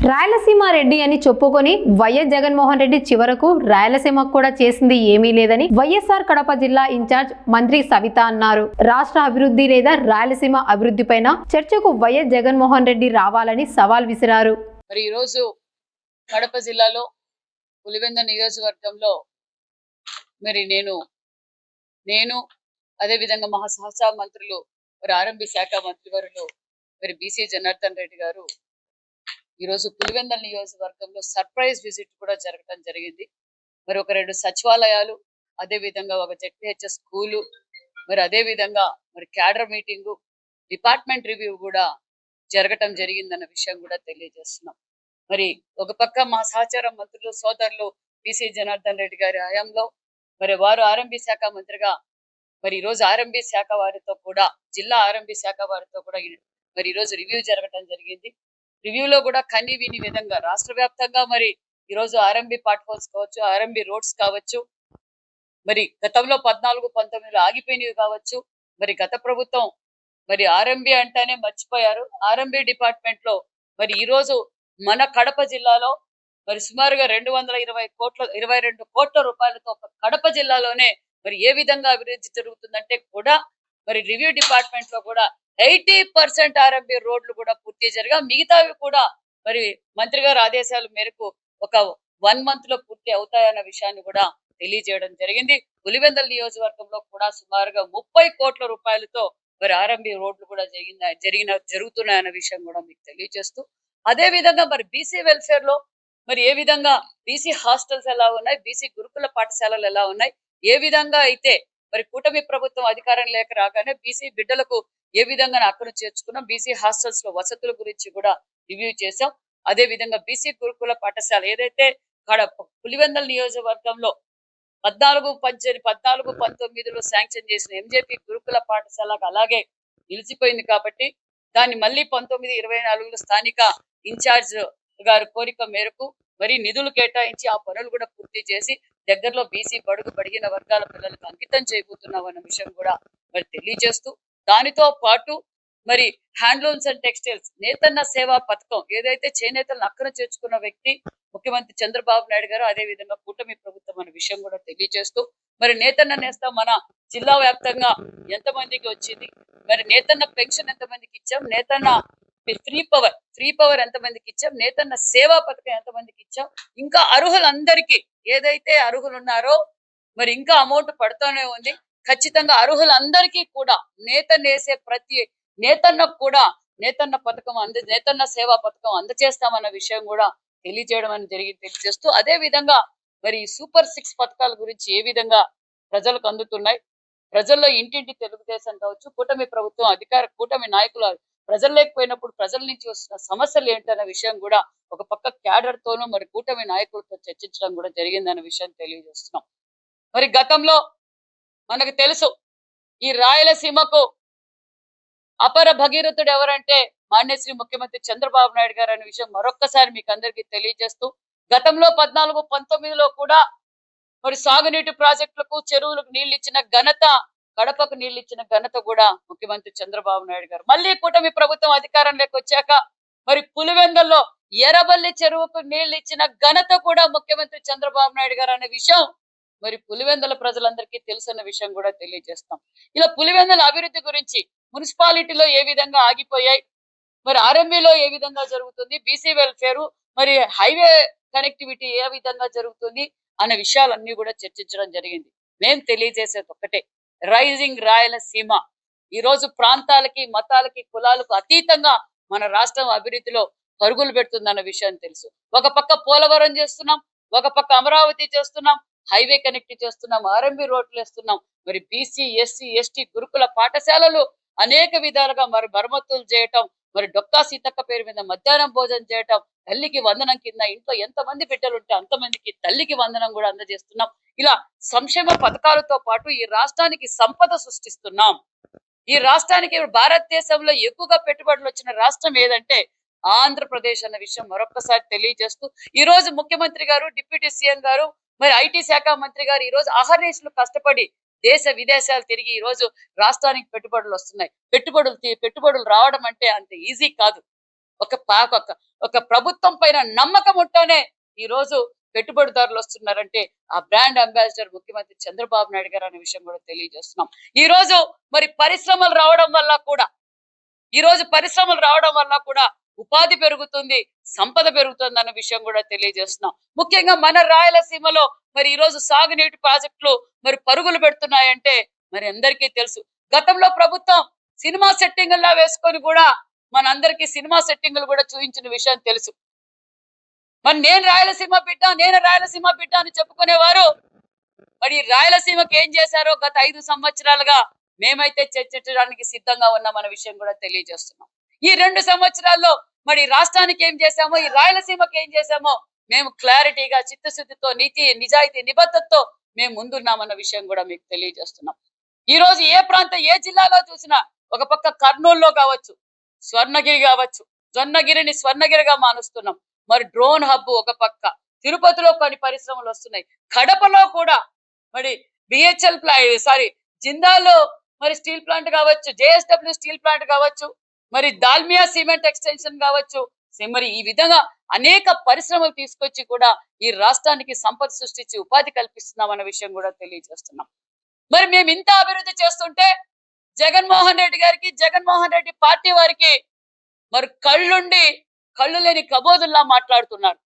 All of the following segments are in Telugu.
రాయలసీమ రెడ్డి అని చెప్పుకొని వైఎస్ జగన్మోహన్ రెడ్డి చివరకు రాయలసీమకు కూడా చేసింది ఏమీ లేదని వైఎస్ఆర్ కడప జిల్లా ఇన్ఛార్జ్ మంత్రి సవిత అన్నారు. రాష్ట్ర అభివృద్ధి లేదా రాయలసీమ అభివృద్ధిపైన చర్చకు వైఎస్ జగన్మోహన్ రెడ్డి రావాలని సవాల్ విసిరారు. మరి ఈ రోజు కడప జిల్లాలో పులివెంద నియోజకవర్గంలో మరి నేను అదే విధంగా మహా సహచర మంత్రులు మరి ఆర్ఎంబి శాఖ మంత్రివర్యులు మరి బీసీ జనార్దన్ రెడ్డి గారు ఈ రోజు పులివెంద నియోజకవర్గంలో సర్ప్రైజ్ విజిట్ కూడా జరగడం జరిగింది. మరి ఒక 2 సచివాలయాలు, అదే విధంగా ఒక జెడ్పీహెచ్ఎస్ స్కూలు, మరి అదే విధంగా మరి క్యాడర్ మీటింగు, డిపార్ట్మెంట్ రివ్యూ కూడా జరగటం జరిగిందన్న విషయం కూడా తెలియజేస్తున్నాం. మరి ఒక పక్క మా సహచార మంత్రులు సోదరులు బీసీ జనార్దన్ రెడ్డి గారి హయాంలో మరి వారు ఆర్ఎంబి శాఖ మంత్రిగా మరి ఈ రోజు ఆర్ఎంబి శాఖ వారితో కూడా జిల్లా ఆర్ఎంబి శాఖ వారితో కూడా మరి ఈ రోజు రివ్యూ జరగటం జరిగింది. రివ్యూలో కూడా కన్ని విని విధంగా రాష్ట్ర వ్యాప్తంగా మరి ఈ రోజు ఆర్ఎంబి పార్ట్ హోల్స్ కావచ్చు, ఆర్ఎంబి రోడ్స్ కావచ్చు, మరి గతంలో 14-19 ఆగిపోయినవి కావచ్చు, మరి గత ప్రభుత్వం మరి ఆర్ఎంబి అంటేనే మర్చిపోయారు. ఆర్ఎంబి డిపార్ట్మెంట్ లో మరి ఈ రోజు మన కడప జిల్లాలో మరి సుమారుగా 22 కోట్ల రూపాయలతో కడప జిల్లాలోనే మరి ఏ విధంగా అభివృద్ధి జరుగుతుందంటే కూడా మరి రివ్యూ డిపార్ట్మెంట్ లో కూడా 80% ఆర్ఎంబి రోడ్లు కూడా పూర్తి జరిగా, మిగతావి కూడా మరి మంత్రి గారి ఆదేశాల మేరకు ఒక 1 month లో పూర్తి అవుతాయన్న విషయాన్ని కూడా తెలియజేయడం జరిగింది. పులివెందల నియోజకవర్గంలో కూడా సుమారుగా 30 కోట్ల రూపాయలతో మరి ఆర్ఎంబి రోడ్లు కూడా జరుగుతున్నాయన్న విషయం కూడా మీకు తెలియజేస్తూ, అదే విధంగా మరి బీసీ వెల్ఫేర్ లో మరి ఏ విధంగా బీసీ హాస్టల్స్ ఎలా ఉన్నాయి, బీసీ గురుకుల పాఠశాలలు ఎలా ఉన్నాయి, ఏ విధంగా అయితే మరి కూటమి ప్రభుత్వం అధికారం లేక రాగానే బీసీ బిడ్డలకు ఏ విధంగా అక్కను చేర్చుకున్నాం, బీసీ హాస్టల్స్ లో వసతుల గురించి కూడా రివ్యూ చేశాం. అదే విధంగా బీసీ గురుకుల పాఠశాల ఏదైతే పులివెందల నియోజకవర్గంలో 14-19లో శాంక్షన్ చేసిన ఎంజేపీ గురుకుల పాఠశాలకు అలాగే నిలిచిపోయింది కాబట్టి దాన్ని మళ్ళీ 19-24లో స్థానిక ఇన్ఛార్జ్ గారి కోరిక మేరకు మరి నిధులు కేటాయించి ఆ పనులు కూడా పూర్తి చేసి దగ్గరలో బీసీ బడుగు బడిగిన వర్గాల పిల్లలకు అంకితం చేయబోతున్నాం అన్న విషయం కూడా మరి తెలియజేస్తూ, దానితో పాటు మరి హ్యాండ్లూమ్స్ అండ్ టెక్స్టైల్స్ నేతన్న సేవా పథకం ఏదైతే చేనేతలను అక్కన చేర్చుకున్న వ్యక్తి ముఖ్యమంత్రి చంద్రబాబు నాయుడు గారు, అదే విధంగా కూటమి ప్రభుత్వం అనే విషయం కూడా తెలియజేస్తూ, మరి నేతన్న నేస్తం మన జిల్లా వ్యాప్తంగా ఎంతమందికి వచ్చింది, మరి నేతన్న పెన్షన్ ఎంతమందికి ఇచ్చాం, నేతన్న ఫ్రీ పవర్ ఎంతమందికి ఇచ్చాం, నేతన్న సేవా పథకం ఎంతమందికి ఇచ్చాం, ఇంకా అర్హులందరికీ ఏదైతే అర్హులు ఉన్నారో మరి ఇంకా అమౌంట్ పడుతూనే ఉంది. ఖచ్చితంగా అర్హులందరికీ కూడా ప్రతి నేతన్నకు కూడా నేతన్న పథకం నేతన్న సేవా పథకం అందజేస్తామన్న విషయం కూడా తెలియజేయడం అని తెలియజేస్తూ, అదే విధంగా మరి సూపర్ 6 పథకాల గురించి ఏ విధంగా ప్రజలకు అందుతున్నాయి, ప్రజల్లో ఇంటింటి తెలుగుదేశం కావచ్చు, కూటమి ప్రభుత్వం కూటమి నాయకులు ప్రజలు లేకపోయినప్పుడు ప్రజల నుంచి వస్తున్న సమస్యలు ఏంటన్న విషయం కూడా ఒక పక్క క్యాడర్ తోనూ మరి కూటమి నాయకులతో చర్చించడం కూడా జరిగిందన్న విషయం తెలియజేస్తున్నాం. మరి గతంలో మనకు తెలుసు ఈ రాయలసీమకు అపర భగీరథుడు ఎవరంటే మాన్యశ్రీ ముఖ్యమంత్రి చంద్రబాబు నాయుడు గారు అనే విషయం మరొక్కసారి మీకు అందరికీ తెలియజేస్తూ, గతంలో 14-19లో కూడా మరి సాగునీటి ప్రాజెక్టులకు చెరువులకు నీళ్లు ఇచ్చిన ఘనత, కడపకు నీళ్లు ఇచ్చిన ఘనత కూడా ముఖ్యమంత్రి చంద్రబాబు నాయుడు గారు. మళ్ళీ కూటమి ప్రభుత్వం అధికారంలోకి వచ్చాక మరి పులివెందల్లో ఎర్రబల్లి చెరువుకు నీళ్లు ఇచ్చిన ఘనత కూడా ముఖ్యమంత్రి చంద్రబాబు నాయుడు గారు అనే విషయం మరి పులివెందల ప్రజలందరికీ తెలుసన్న విషయం కూడా తెలియజేస్తాం. ఇలా పులివెందల అభివృద్ధి గురించి మున్సిపాలిటీలో ఏ విధంగా ఆగిపోయాయి, మరి ఆర్ఎంబిలో ఏ విధంగా జరుగుతుంది, బీసీ వెల్ఫేర్ మరి హైవే కనెక్టివిటీ ఏ విధంగా జరుగుతుంది అనే విషయాలన్నీ కూడా చర్చించడం జరిగింది. మేము తెలియజేసేది ఒకటే, రైజింగ్ రాయలసీమ ఈ రోజు ప్రాంతాలకి, మతాలకి, కులాలకు అతీతంగా మన రాష్ట్రం అభివృద్ధిలో పరుగులు పెడుతుందన్న విషయం తెలుసు. ఒక పక్క పోలవరం చేస్తున్నాం, ఒక పక్క అమరావతి చేస్తున్నాం, హైవే కనెక్ట్ చేస్తున్నాం, ఆర్ఎంబి రోడ్లు వేస్తున్నాం, మరి బీసీ ఎస్సీ ఎస్టీ గురుకుల పాఠశాలలు అనేక విధాలుగా మరి మరమ్మతులు చేయటం, మరి డొక్కా సీతక్క పేరు మీద మధ్యాహ్నం భోజనం చేయటం, తల్లికి వందనం కింద ఇంట్లో ఎంతమంది బిడ్డలు ఉంటే అంతమందికి తల్లికి వందనం కూడా అందజేస్తున్నాం. ఇలా సంక్షేమ పథకాలతో పాటు ఈ రాష్ట్రానికి సంపద సృష్టిస్తున్నాం. ఈ రాష్ట్రానికి భారతదేశంలో ఎక్కువగా పెట్టుబడులు వచ్చిన రాష్ట్రం ఏదంటే ఆంధ్రప్రదేశ్ అన్న విషయం మరొక్కసారి తెలియజేస్తూ, ఈ రోజు ముఖ్యమంత్రి గారు, డిప్యూటీ సీఎం గారు, మరి ఐటీ శాఖ మంత్రి గారు ఈ రోజు అహర్నిశలు కష్టపడి దేశ విదేశాలు తిరిగి ఈ రోజు రాష్ట్రానికి పెట్టుబడులు వస్తున్నాయి. పెట్టుబడులు రావడం అంటే అంత ఈజీ కాదు. ఒక ప్రభుత్వం పైన నమ్మకం ఉంటేనే ఈ రోజు పెట్టుబడిదారులు వస్తున్నారంటే ఆ బ్రాండ్ అంబాసిడర్ ముఖ్యమంత్రి చంద్రబాబు నాయుడు గారు అనే విషయం కూడా తెలియజేస్తున్నాం. ఈ రోజు మరి పరిశ్రమలు రావడం వల్ల కూడా ఉపాధి పెరుగుతుంది, సంపద పెరుగుతుంది అన్న విషయం కూడా తెలియజేస్తున్నాం. ముఖ్యంగా మన రాయలసీమలో మరి ఈ రోజు సాగునీటి ప్రాజెక్టులు మరి పరుగులు పెడుతున్నాయంటే మరి అందరికీ తెలుసు. గతంలో ప్రభుత్వం సినిమా సెట్టింగుల్లా వేసుకొని కూడా మనందరికీ సినిమా సెట్టింగులు కూడా చూపించిన విషయం తెలుసు. మరి నేను రాయలసీమ బిడ్డ అని చెప్పుకునేవారు మరి రాయలసీమకి ఏం చేశారో గత 5 సంవత్సరాలుగా మేమైతే చర్చించడానికి సిద్ధంగా ఉన్నామన్న విషయం కూడా తెలియజేస్తున్నాం. ఈ 2 సంవత్సరాల్లో మరి రాష్ట్రానికి ఏం చేశామో, ఈ రాయలసీమకి ఏం చేశామో మేము క్లారిటీగా చిత్తశుద్ధితో నీతి నిజాయితీ నిబద్ధతతో మేము ముందున్నామన్న విషయం కూడా మీకు తెలియజేస్తున్నాం. ఈ రోజు ఏ జిల్లాలో చూసినా ఒక పక్క కర్నూలులో కావచ్చు, స్వర్ణగిరి కావచ్చు, జొన్నగిరిని స్వర్ణగిరిగా మారుస్తున్నాం. మరి డ్రోన్ హబ్ ఒక పక్క, తిరుపతిలో కొన్ని పరిశ్రమలు వస్తున్నాయి, కడపలో కూడా మరి జిందాల్లో మరి స్టీల్ ప్లాంట్ కావచ్చు, JSW స్టీల్ ప్లాంట్ కావచ్చు, మరి దాల్మియా సిమెంట్ ఎక్స్టెన్షన్ కావచ్చు, మరి ఈ విధంగా అనేక పరిశ్రమలు తీసుకొచ్చి కూడా ఈ రాష్ట్రానికి సంపద సృష్టించి ఉపాధి కల్పిస్తున్నాం అన్న విషయం కూడా తెలియజేస్తున్నాం. మరి మేము ఇంత అభివృద్ధి చేస్తుంటే జగన్మోహన్ రెడ్డి పార్టీ వారికి మరి కళ్ళు లేని కబోదుల్లా మాట్లాడుతున్నారు.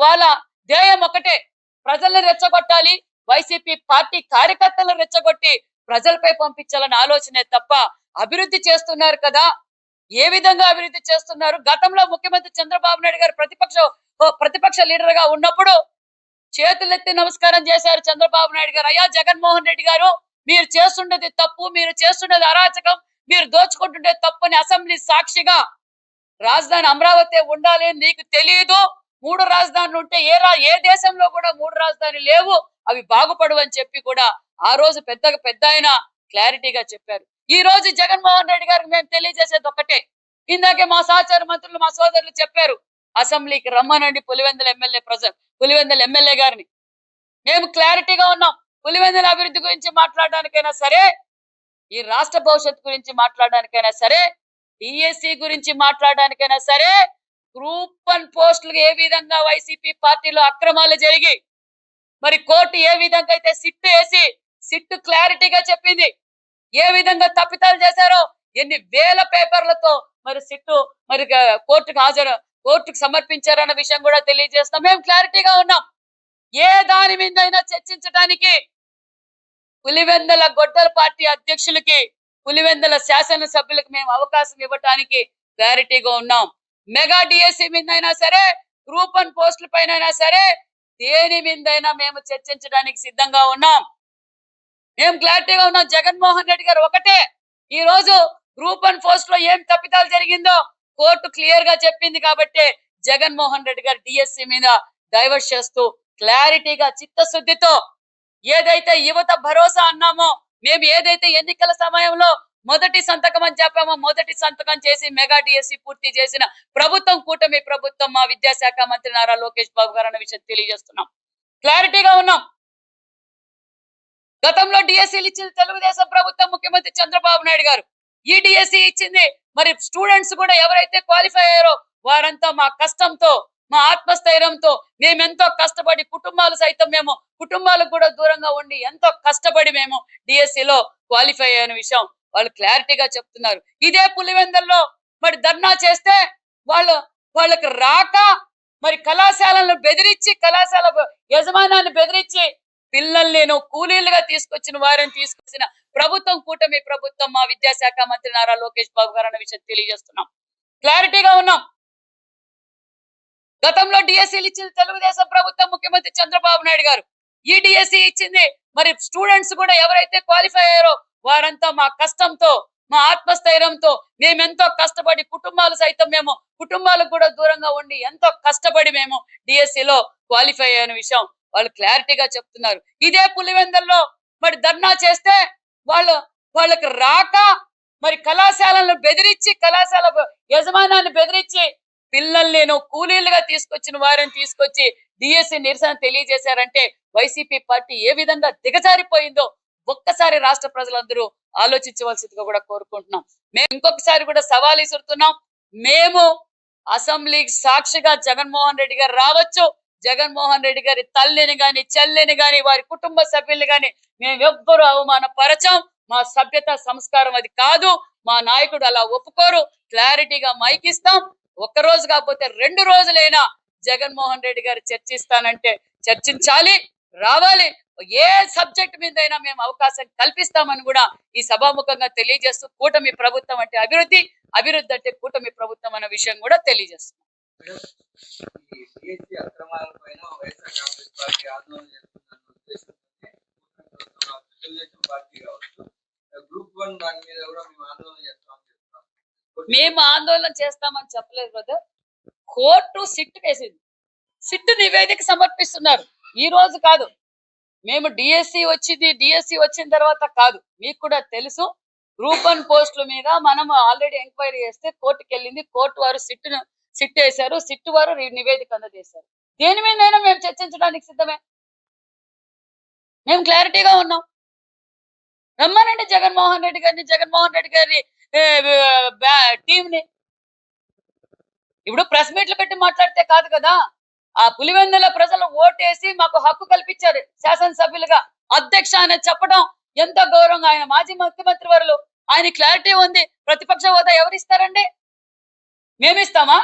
వాళ్ళ ధ్యేయం ఒకటే, ప్రజల్ని రెచ్చగొట్టాలి, వైసీపీ పార్టీ కార్యకర్తలను రెచ్చగొట్టి ప్రజలపై పంపించాలని ఆలోచనే తప్ప అభివృద్ధి చేస్తున్నారు కదా. ఏ విధంగా అభివృద్ధి చేస్తున్నారు? గతంలో ముఖ్యమంత్రి చంద్రబాబు నాయుడు గారు ప్రతిపక్ష లీడర్ గా ఉన్నప్పుడు చేతులెత్తి నమస్కారం చేశారు చంద్రబాబు నాయుడు గారు. అయ్యా జగన్మోహన్ రెడ్డి గారు, మీరు చేస్తుండేది తప్పు, మీరు చేస్తుండేది అరాచకం, మీరు దోచుకుంటుండే తప్పుని అసెంబ్లీ సాక్షిగా రాజధాని అమరావతి ఉండాలి, నీకు తెలియదు, 3 రాజధానులు ఉంటే ఏ దేశంలో కూడా 3 రాజధానులు లేవు, అవి బాగుపడవు అని చెప్పి కూడా ఆ రోజు పెద్ద ఆయన క్లారిటీగా చెప్పారు. ఈ రోజు జగన్మోహన్ రెడ్డి గారికి మేము తెలియజేసేది ఒకటే, ఇందాకే మా సహచార మంత్రులు మా సోదరులు చెప్పారు, అసెంబ్లీకి రమ్మనండి పులివెందుల ఎమ్మెల్యే గారిని. మేము క్లారిటీగా ఉన్నాం. పులివెందుల అభివృద్ధి గురించి మాట్లాడడానికైనా సరే, ఈ రాష్ట్ర భవిష్యత్తు గురించి మాట్లాడడానికైనా సరే, డిఎస్సి గురించి మాట్లాడడానికైనా సరే, గ్రూప్ 1 పోస్టులు ఏ విధంగా వైసీపీ పార్టీలో అక్రమాలు జరిగి మరి కోర్టు ఏ విధంగా అయితే సిట్టు క్లారిటీగా చెప్పింది, ఏ విధంగా తప్పిదాలు చేశారో, ఎన్ని వేల పేపర్లతో మరి సిట్టు మరి కోర్టుకు సమర్పించారన్న విషయం కూడా తెలియజేస్తాం. మేము క్లారిటీగా ఉన్నాం. ఏ దాని మీదైనా చర్చించడానికి పులివెందుల గొడ్డల పార్టీ అధ్యక్షులకి, పులివెందుల శాసనసభ్యులకు మేము అవకాశం ఇవ్వటానికి క్లారిటీగా ఉన్నాం. మెగా డిఎస్సి మీదైనా సరే, గ్రూప్ 1 పోస్టుల పైన సరే, దేని మీదైనా మేము చర్చించడానికి సిద్ధంగా ఉన్నాం. మేము క్లారిటీగా ఉన్నాం. జగన్మోహన్ రెడ్డి గారు ఒకటే, ఈ రోజు గ్రూప్ 1 పోస్ట్ లో ఏం తప్పిదాలు జరిగిందో కోర్టు క్లియర్ గా చెప్పింది కాబట్టి జగన్మోహన్ రెడ్డి గారు డిఎస్సి మీద డైవర్ట్ చేస్తూ క్లారిటీగా చిత్తశుద్ధితో ఏదైతే యువత భరోసా అన్నామో, మేము ఏదైతే ఎన్నికల సమయంలో మొదటి సంతకం అని చెప్పామో, మొదటి సంతకం చేసి మెగా డిఎస్సి పూర్తి చేసిన ప్రభుత్వం కూటమి ప్రభుత్వం, మా విద్యాశాఖ మంత్రి నారా లోకేష్ బాబు గారు అన్న విషయం తెలియజేస్తున్నాం. క్లారిటీగా ఉన్నాం. గతంలో డిఎస్సీలు ఇచ్చింది తెలుగుదేశం ప్రభుత్వం, ముఖ్యమంత్రి చంద్రబాబు నాయుడు గారు. ఈ డిఎస్సి ఇచ్చింది మరి స్టూడెంట్స్ కూడా ఎవరైతే క్వాలిఫై అయ్యారో వారంతా మా కష్టంతో, మా ఆత్మస్థైర్యంతో, మేమెంతో కష్టపడి కుటుంబాలకు కూడా దూరంగా ఉండి ఎంతో కష్టపడి మేము డిఎస్సిలో క్వాలిఫై అయిన విషయం వాళ్ళు క్లారిటీగా చెప్తున్నారు. ఇదే పులివెందుల్లో మరి ధర్నా చేస్తే వాళ్ళకి రాక మరి కళాశాలను బెదిరించి, కళాశాల యజమానాన్ని బెదిరించి పిల్లల్ని కూలీలుగా తీసుకొచ్చిన ప్రభుత్వం కూటమి ప్రభుత్వం, మా విద్యాశాఖ మంత్రి నారా లోకేష్ బాబు గారు అన్న విషయం తెలియజేస్తున్నాం. క్లారిటీగా ఉన్నాం. గతంలో డిఎస్సీలు ఇచ్చింది తెలుగుదేశం ప్రభుత్వం, ముఖ్యమంత్రి చంద్రబాబు నాయుడు గారు. ఈ డిఎస్సి ఇచ్చింది మరి స్టూడెంట్స్ కూడా ఎవరైతే క్వాలిఫై అయ్యారో వారంతా మా కష్టంతో, మా ఆత్మస్థైర్యంతో, మేమెంతో కష్టపడి కుటుంబాలకు కూడా దూరంగా ఉండి ఎంతో కష్టపడి మేము డిఎస్సిలో క్వాలిఫై అయిన విషయం వాళ్ళు క్లారిటీగా చెప్తున్నారు. ఇదే పులివెందుల్లో మరి ధర్నా చేస్తే వాళ్ళకి రాక మరి కళాశాలను బెదిరించి, కళాశాల యజమానాన్ని బెదిరించి పిల్లల్ని కూలీలుగా తీసుకొచ్చి డిఎస్సి నిరసన తెలియజేశారంటే వైసీపీ పార్టీ ఏ విధంగా దిగజారిపోయిందో ఒక్కసారి రాష్ట్ర ప్రజలందరూ ఆలోచించవలసిందిగా కూడా కోరుకుంటున్నాం. మేము ఇంకొకసారి కూడా సవాల్ విసురుతున్నాం. మేము అసెంబ్లీకి సాక్షిగా జగన్మోహన్ రెడ్డి గారు రావచ్చు. జగన్మోహన్ రెడ్డి గారి తల్లిని గాని చెల్లిని గాని వారి కుటుంబ సభ్యుల్ని గాని మేమెవ్వరూ అవమానపరచం. మా సభ్యత సంస్కారం అది కాదు. మా నాయకుడు అలా ఒప్పుకోరు. క్లారిటీగా మైక్ ఇస్తాం. ఒక్క రోజు కాకపోతే 2 రోజులైనా జగన్మోహన్ రెడ్డి గారు చర్చిస్తానంటే చర్చించాలి, రావాలి. ఏ సబ్జెక్ట్ మీదైనా మేము అవకాశం కల్పిస్తామని కూడా ఈ సభాముఖంగా తెలియజేస్తూ, కూటమి ప్రభుత్వం అంటే అభివృద్ధి, అభివృద్ధి అంటే కూటమి ప్రభుత్వం అన్న విషయం కూడా తెలియజేస్తున్నాం. ఈ డిఎస్సి అక్రమాలపైన వైఎస్ఆర్ కాంగ్రెస్ పార్టీ ఆందోళన చేస్తుందన్న ఉద్దేశంతోనే తెలుగుదేశం పార్టీ కావచ్చు, గ్రూప్ 1 దాని మీద కూడా మేము ఆందోళన చేస్తామని చెప్తాం. మేము ఆందోళన చేస్తామని చెప్పలేదు బ్రదర్. కోర్టు సిట్ వేసింది. సిట్ నివేదిక సమర్పిస్తున్నారు. ఈ రోజు కాదు. మేము డిఎస్సి వచ్చిన తర్వాత కాదు. మీకు కూడా తెలుసు, గ్రూప్ 1 పోస్టుల మీద మనం ఆల్రెడీ ఎంక్వైరీ చేస్తే కోర్టుకి వెళ్ళింది. కోర్టు వారు సిట్ వేశారు. సిట్ వారు నివేదిక అందజేశారు. దేని మీదైనా మేము చర్చించడానికి సిద్ధమే. మేము క్లారిటీగా ఉన్నాం. రమ్మనండి జగన్మోహన్ రెడ్డి గారి టీంని. ఇప్పుడు ప్రెస్ మీట్లు పెట్టి మాట్లాడితే కాదు కదా. ఆ పులివెందుల ప్రజలు ఓటేసి మాకు హక్కు కల్పించారు శాసనసభ్యులుగా. అధ్యక్ష అని చెప్పడం ఎంత గౌరవంగా. ఆయన మాజీ ముఖ్యమంత్రి వారు, ఆయన క్లారిటీ ఉంది. ప్రతిపక్ష హోదా ఎవరిస్తారండి? మేమిస్తామా?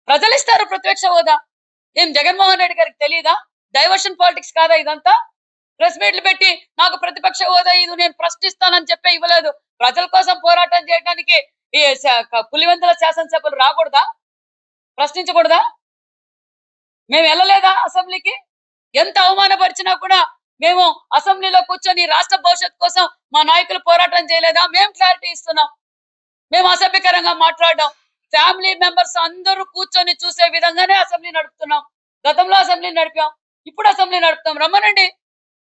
ప్రజలు ఇస్తారు ప్రతిపక్ష హోదా. ఏం జగన్మోహన్ రెడ్డి గారికి తెలియదా? డైవర్షన్ పాలిటిక్స్ కాదా ఇదంతా? ప్రెస్ మీట్లు పెట్టి నాకు ప్రతిపక్ష హోదా ఇది నేను ప్రశ్నిస్తానని చెప్పి ఇవ్వలేదు. ప్రజల కోసం పోరాటం చేయడానికి ఈ పులివెందుల శాసనసభ్యులు రాకూడదా? ప్రశ్నించకూడదా? మేము వెళ్ళలేదా అసెంబ్లీకి? ఎంత అవమానపరిచినా కూడా మేము అసెంబ్లీలో కూర్చొని రాష్ట్ర భవిష్యత్ కోసం మా నాయకులు పోరాటం చేయలేదా? మేము క్లారిటీ ఇస్తున్నాం. మేము అసభ్యకరంగా మాట్లాడడం, ఫ్యామిలీ మెంబర్స్ అందరూ కూర్చొని చూసే విధంగానే అసెంబ్లీ నడుపుతున్నాం. గతంలో అసెంబ్లీ నడిపాం, ఇప్పుడు అసెంబ్లీ నడుపుతాం. రమ్మనండి.